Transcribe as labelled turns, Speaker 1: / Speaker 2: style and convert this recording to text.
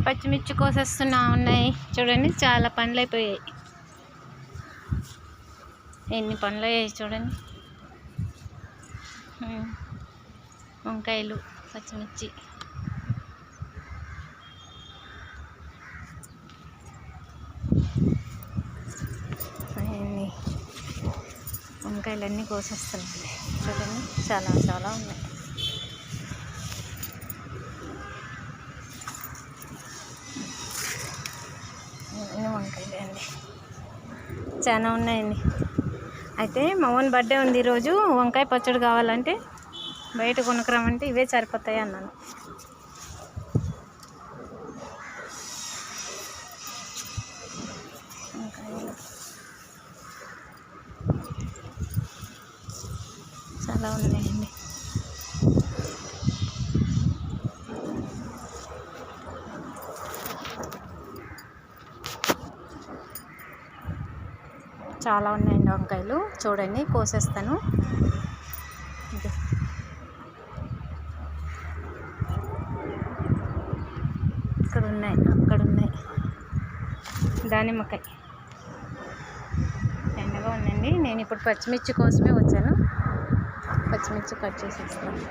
Speaker 1: పచ్చిమిర్చి కోసేస్తున్నా ఉన్నాయి చూడండి. చాలా పండ్లు అయిపోయాయి. ఎన్ని పండ్లు అయ్యాయి చూడండి. వంకాయలు, పచ్చిమిర్చి. వంకాయలన్నీ కోసేస్తున్నాయి చూడండి. చాలా చాలా ఉన్నాయి. వంకాయలు అండి చాలా ఉన్నాయండి. అయితే మా ఓన్ బర్త్డే ఉంది ఈరోజు. వంకాయ పచ్చడి కావాలంటే బయట కొనుక్కురామంటే ఇవే సరిపోతాయి అన్నాను. వంకాయలు చాలా ఉన్నాయండి. చాలా ఉన్నాయండి వంకాయలు. చూడండి, కోసేస్తాను. ఇక్కడ ఉన్నాయి, అక్కడ ఉన్నాయి. దానిమ్మకాయ ఎండగా ఉందండి. నేను ఇప్పుడు పచ్చిమిర్చి కోసమే వచ్చాను. పచ్చిమిర్చి కట్ చేసేస్తాను.